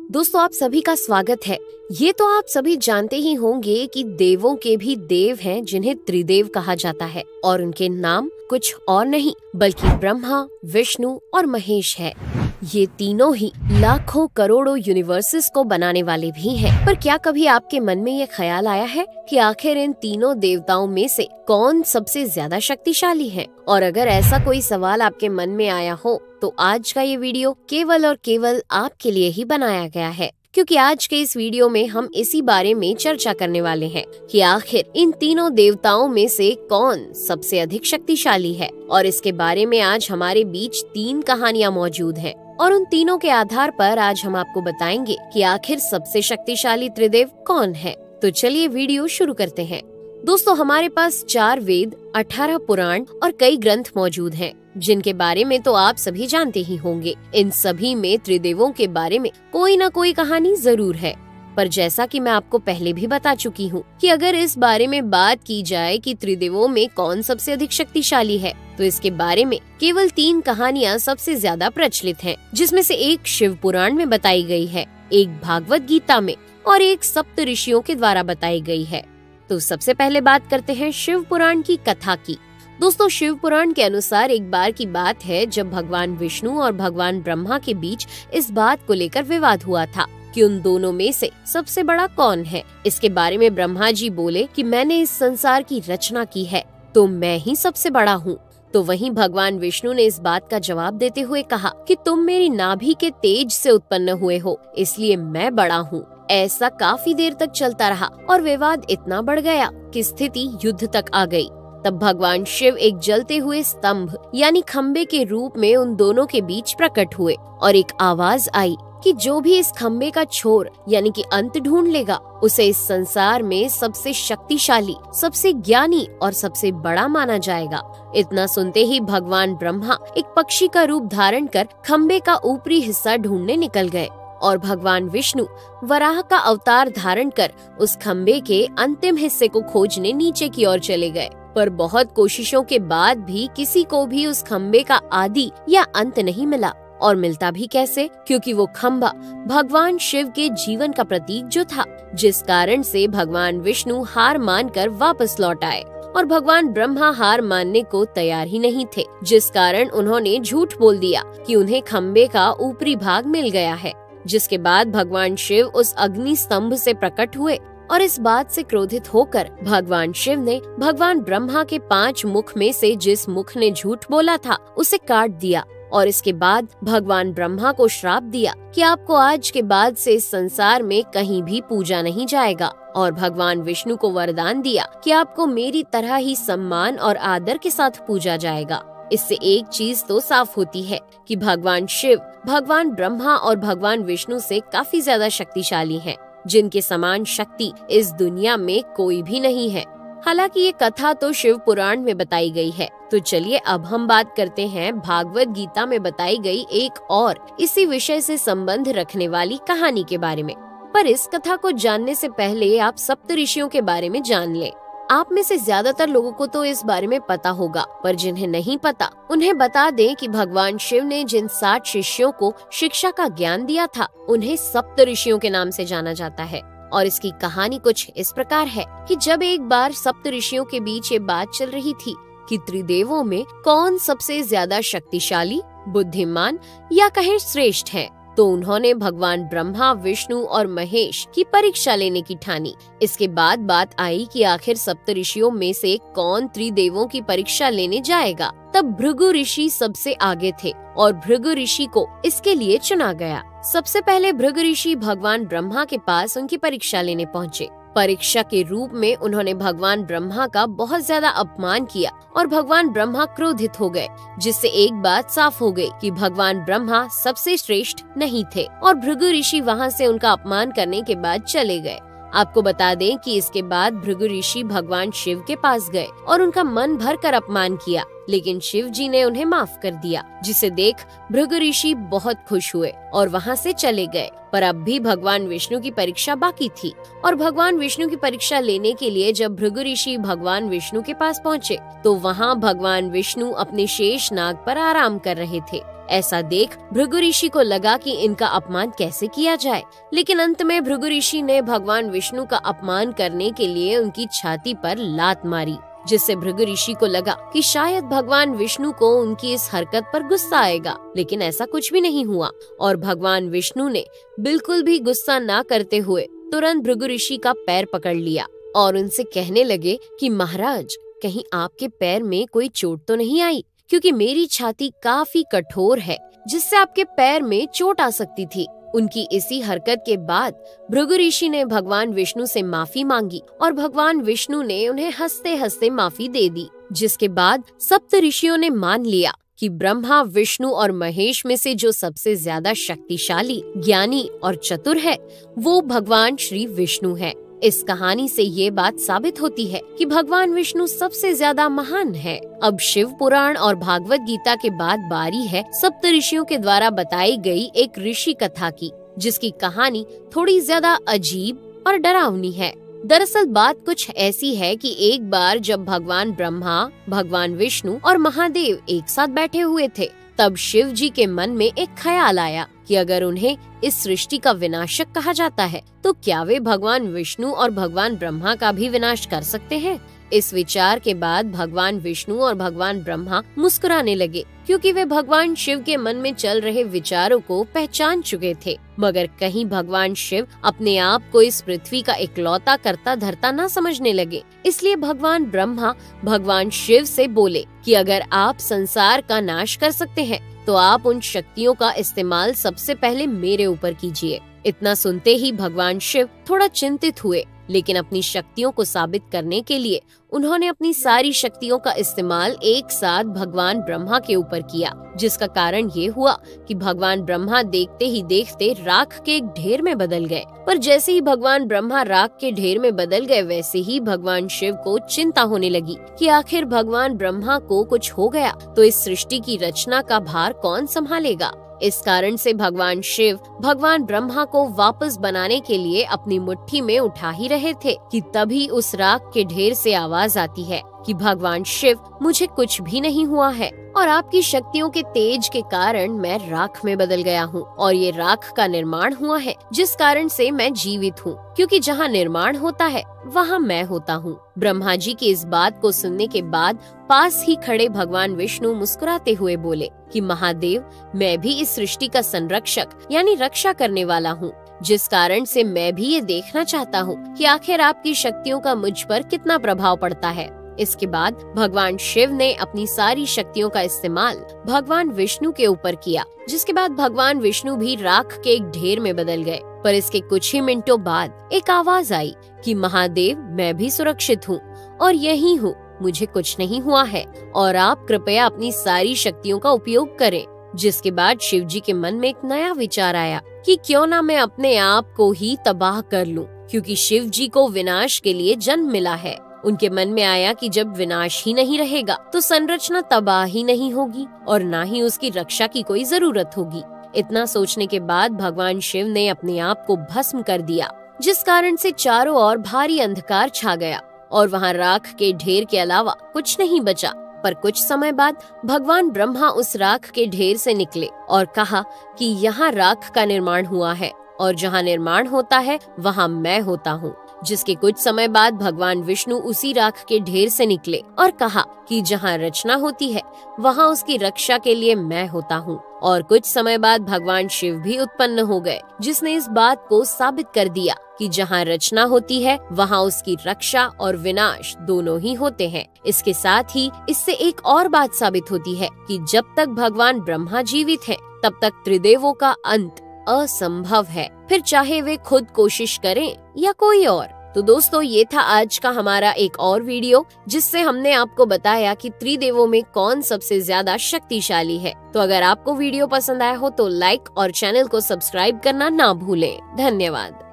दोस्तों, आप सभी का स्वागत है। ये तो आप सभी जानते ही होंगे कि देवों के भी देव हैं जिन्हें त्रिदेव कहा जाता है और उनके नाम कुछ और नहीं बल्कि ब्रह्मा, विष्णु और महेश है। ये तीनों ही लाखों करोड़ों यूनिवर्सेस को बनाने वाले भी हैं। पर क्या कभी आपके मन में ये ख्याल आया है कि आखिर इन तीनों देवताओं में से कौन सबसे ज्यादा शक्तिशाली है? और अगर ऐसा कोई सवाल आपके मन में आया हो तो आज का ये वीडियो केवल और केवल आपके लिए ही बनाया गया है, क्योंकि आज के इस वीडियो में हम इसी बारे में चर्चा करने वाले हैं कि आखिर इन तीनों देवताओं में से कौन सबसे अधिक शक्तिशाली है। और इसके बारे में आज हमारे बीच 3 कहानियां मौजूद हैं और उन तीनों के आधार पर आज हम आपको बताएंगे कि आखिर सबसे शक्तिशाली त्रिदेव कौन है। तो चलिए वीडियो शुरू करते हैं। दोस्तों, हमारे पास 4 वेद, 18 पुराण और कई ग्रंथ मौजूद हैं, जिनके बारे में तो आप सभी जानते ही होंगे। इन सभी में त्रिदेवों के बारे में कोई न कोई कहानी जरूर है। पर जैसा कि मैं आपको पहले भी बता चुकी हूँ कि अगर इस बारे में बात की जाए कि त्रिदेवों में कौन सबसे अधिक शक्तिशाली है, तो इसके बारे में केवल 3 कहानियाँ सबसे ज्यादा प्रचलित हैं, जिसमें से एक शिव पुराण में बताई गई है, एक भागवत गीता में और एक सप्त ऋषियों के द्वारा बताई गई है। तो सबसे पहले बात करते हैं शिव पुराण की कथा की। दोस्तों, शिव पुराण के अनुसार एक बार की बात है जब भगवान विष्णु और भगवान ब्रह्मा के बीच इस बात को लेकर विवाद हुआ था कि उन दोनों में से सबसे बड़ा कौन है। इसके बारे में ब्रह्मा जी बोले कि मैंने इस संसार की रचना की है तो मैं ही सबसे बड़ा हूँ। तो वहीं भगवान विष्णु ने इस बात का जवाब देते हुए कहा कि तुम मेरी नाभि के तेज से उत्पन्न हुए हो, इसलिए मैं बड़ा हूँ। ऐसा काफी देर तक चलता रहा और विवाद इतना बढ़ गया कि स्थिति युद्ध तक आ गई। तब भगवान शिव एक जलते हुए स्तंभ यानी खम्बे के रूप में उन दोनों के बीच प्रकट हुए और एक आवाज आई कि जो भी इस खम्बे का छोर यानी कि अंत ढूंढ लेगा, उसे इस संसार में सबसे शक्तिशाली, सबसे ज्ञानी और सबसे बड़ा माना जाएगा। इतना सुनते ही भगवान ब्रह्मा एक पक्षी का रूप धारण कर खम्बे का ऊपरी हिस्सा ढूंढने निकल गए और भगवान विष्णु वराह का अवतार धारण कर उस खम्बे के अंतिम हिस्से को खोजने नीचे की ओर चले गए। पर बहुत कोशिशों के बाद भी किसी को भी उस खम्बे का आदि या अंत नहीं मिला। और मिलता भी कैसे, क्योंकि वो खम्बा भगवान शिव के जीवन का प्रतीक जो था, जिस कारण से भगवान विष्णु हार मानकर वापस लौट आए और भगवान ब्रह्मा हार मानने को तैयार ही नहीं थे, जिस कारण उन्होंने झूठ बोल दिया कि उन्हें खम्बे का ऊपरी भाग मिल गया है। जिसके बाद भगवान शिव उस अग्नि स्तंभ से प्रकट हुए और इस बात से क्रोधित होकर भगवान शिव ने भगवान ब्रह्मा के 5 मुख में से जिस मुख ने झूठ बोला था उसे काट दिया और इसके बाद भगवान ब्रह्मा को श्राप दिया कि आपको आज के बाद से इस संसार में कहीं भी पूजा नहीं जाएगा। और भगवान विष्णु को वरदान दिया कि आपको मेरी तरह ही सम्मान और आदर के साथ पूजा जाएगा। इससे एक चीज तो साफ होती है कि भगवान शिव भगवान ब्रह्मा और भगवान विष्णु से काफी ज्यादा शक्तिशाली हैं, जिनके समान शक्ति इस दुनिया में कोई भी नहीं है। हालांकि ये कथा तो शिव पुराण में बताई गई है। तो चलिए अब हम बात करते हैं भागवत गीता में बताई गई एक और इसी विषय से संबंध रखने वाली कहानी के बारे में। पर इस कथा को जानने से पहले आप सप्त ऋषियों के बारे में जान लें। आप में से ज्यादातर लोगों को तो इस बारे में पता होगा, पर जिन्हें नहीं पता उन्हें बता दें कि भगवान शिव ने जिन 60 शिष्यों को शिक्षा का ज्ञान दिया था, उन्हें सप्त ऋषियों के नाम से जाना जाता है। और इसकी कहानी कुछ इस प्रकार है कि जब एक बार सप्त ऋषियों के बीच ये बात चल रही थी कि त्रिदेवों में कौन सबसे ज्यादा शक्तिशाली, बुद्धिमान या कहें श्रेष्ठ है, तो उन्होंने भगवान ब्रह्मा, विष्णु और महेश की परीक्षा लेने की ठानी। इसके बाद बात आई कि आखिर सप्त ऋषियों में से कौन त्रिदेवों की परीक्षा लेने जाएगा। तब भृगु ऋषि सबसे आगे थे और भृगु ऋषि को इसके लिए चुना गया। सबसे पहले भृगु ऋषि भगवान ब्रह्मा के पास उनकी परीक्षा लेने पहुँचे। परीक्षा के रूप में उन्होंने भगवान ब्रह्मा का बहुत ज्यादा अपमान किया और भगवान ब्रह्मा क्रोधित हो गए, जिससे एक बात साफ हो गई कि भगवान ब्रह्मा सबसे श्रेष्ठ नहीं थे और भृगु ऋषि वहाँ से उनका अपमान करने के बाद चले गए। आपको बता दें कि इसके बाद भृगु ऋषि भगवान शिव के पास गए और उनका मन भर कर अपमान किया, लेकिन शिव जी ने उन्हें माफ कर दिया, जिसे देख भृगु ऋषि बहुत खुश हुए और वहाँ से चले गए। पर अब भी भगवान विष्णु की परीक्षा बाकी थी और भगवान विष्णु की परीक्षा लेने के लिए जब भृगु ऋषि भगवान विष्णु के पास पहुँचे तो वहाँ भगवान विष्णु अपने शेष नाग पर आराम कर रहे थे। ऐसा देख भृगु ऋषि को लगा कि इनका अपमान कैसे किया जाए, लेकिन अंत में भृगु ऋषि ने भगवान विष्णु का अपमान करने के लिए उनकी छाती पर लात मारी, जिससे भृगु ऋषि को लगा कि शायद भगवान विष्णु को उनकी इस हरकत पर गुस्सा आएगा, लेकिन ऐसा कुछ भी नहीं हुआ और भगवान विष्णु ने बिल्कुल भी गुस्सा ना करते हुए तुरंत भृगु ऋषि का पैर पकड़ लिया और उनसे कहने लगे कि महाराज, कहीं आपके पैर में कोई चोट तो नहीं आई, क्योंकि मेरी छाती काफी कठोर है जिससे आपके पैर में चोट आ सकती थी। उनकी इसी हरकत के बाद भृगु ऋषि ने भगवान विष्णु से माफी मांगी और भगवान विष्णु ने उन्हें हंसते हंसते माफी दे दी, जिसके बाद सप्त ऋषियों ने मान लिया कि ब्रह्मा, विष्णु और महेश में से जो सबसे ज्यादा शक्तिशाली, ज्ञानी और चतुर है वो भगवान श्री विष्णु है। इस कहानी से ये बात साबित होती है कि भगवान विष्णु सबसे ज्यादा महान है। अब शिव पुराण और भागवत गीता के बाद बारी है सप्त ऋषियों के द्वारा बताई गई एक ऋषि कथा की, जिसकी कहानी थोड़ी ज्यादा अजीब और डरावनी है। दरअसल बात कुछ ऐसी है कि एक बार जब भगवान ब्रह्मा, भगवान विष्णु और महादेव एक साथ बैठे हुए थे, तब शिव जी के मन में एक ख्याल आया कि अगर उन्हें इस सृष्टि का विनाशक कहा जाता है तो क्या वे भगवान विष्णु और भगवान ब्रह्मा का भी विनाश कर सकते हैं। इस विचार के बाद भगवान विष्णु और भगवान ब्रह्मा मुस्कुराने लगे, क्योंकि वे भगवान शिव के मन में चल रहे विचारों को पहचान चुके थे। मगर कहीं भगवान शिव अपने आप को इस पृथ्वी का इकलौता करता धरता न समझने लगे, इसलिए भगवान ब्रह्मा भगवान शिव से बोले कि अगर आप संसार का नाश कर सकते हैं तो आप उन शक्तियों का इस्तेमाल सबसे पहले मेरे ऊपर कीजिए। इतना सुनते ही भगवान शिव थोड़ा चिंतित हुए, लेकिन अपनी शक्तियों को साबित करने के लिए उन्होंने अपनी सारी शक्तियों का इस्तेमाल एक साथ भगवान ब्रह्मा के ऊपर किया, जिसका कारण ये हुआ कि भगवान ब्रह्मा देखते ही देखते राख के एक ढेर में बदल गए। पर जैसे ही भगवान ब्रह्मा राख के ढेर में बदल गए, वैसे ही भगवान शिव को चिंता होने लगी कि आखिर भगवान ब्रह्मा को कुछ हो गया तो इस सृष्टि की रचना का भार कौन संभालेगा। इस कारण से भगवान शिव भगवान ब्रह्मा को वापस बनाने के लिए अपनी मुट्ठी में उठा ही रहे थे कि तभी उस राख के ढेर से आवाज आती है कि भगवान शिव, मुझे कुछ भी नहीं हुआ है और आपकी शक्तियों के तेज के कारण मैं राख में बदल गया हूँ और ये राख का निर्माण हुआ है, जिस कारण से मैं जीवित हूँ, क्योंकि जहाँ निर्माण होता है वहाँ मैं होता हूँ। ब्रह्मा जी की इस बात को सुनने के बाद पास ही खड़े भगवान विष्णु मुस्कुराते हुए बोले कि महादेव, मैं भी इस सृष्टि का संरक्षक यानी रक्षा करने वाला हूँ, जिस कारण से मैं भी ये देखना चाहता हूँ कि आखिर आपकी शक्तियों का मुझ पर कितना प्रभाव पड़ता है। इसके बाद भगवान शिव ने अपनी सारी शक्तियों का इस्तेमाल भगवान विष्णु के ऊपर किया, जिसके बाद भगवान विष्णु भी राख के एक ढेर में बदल गए। पर इसके कुछ ही मिनटों बाद एक आवाज आई कि महादेव, मैं भी सुरक्षित हूँ और यही हूँ, मुझे कुछ नहीं हुआ है और आप कृपया अपनी सारी शक्तियों का उपयोग करें। जिसके बाद शिव जी के मन में एक नया विचार आया कि क्यों ना मैं अपने आप को ही तबाह कर लूं, क्योंकि शिव जी को विनाश के लिए जन्म मिला है। उनके मन में आया कि जब विनाश ही नहीं रहेगा तो संरचना तबाह ही नहीं होगी और ना ही उसकी रक्षा की कोई जरूरत होगी। इतना सोचने के बाद भगवान शिव ने अपने आप को भस्म कर दिया, जिस कारण से चारों ओर भारी अंधकार छा गया और वहाँ राख के ढेर के अलावा कुछ नहीं बचा। पर कुछ समय बाद भगवान ब्रह्मा उस राख के ढेर से निकले और कहा कि यहाँ राख का निर्माण हुआ है और जहाँ निर्माण होता है वहाँ मैं होता हूँ। जिसके कुछ समय बाद भगवान विष्णु उसी राख के ढेर से निकले और कहा कि जहाँ रचना होती है वहाँ उसकी रक्षा के लिए मैं होता हूँ। और कुछ समय बाद भगवान शिव भी उत्पन्न हो गए, जिसने इस बात को साबित कर दिया कि जहाँ रचना होती है वहाँ उसकी रक्षा और विनाश दोनों ही होते हैं। इसके साथ ही इससे एक और बात साबित होती है कि जब तक भगवान ब्रह्मा जीवित हैं, तब तक त्रिदेवों का अंत असंभव है, फिर चाहे वे खुद कोशिश करें या कोई और। तो दोस्तों, ये था आज का हमारा एक और वीडियो, जिससे हमने आपको बताया कि त्रिदेवों में कौन सबसे ज्यादा शक्तिशाली है। तो अगर आपको वीडियो पसंद आया हो तो लाइक और चैनल को सब्सक्राइब करना ना भूलें। धन्यवाद।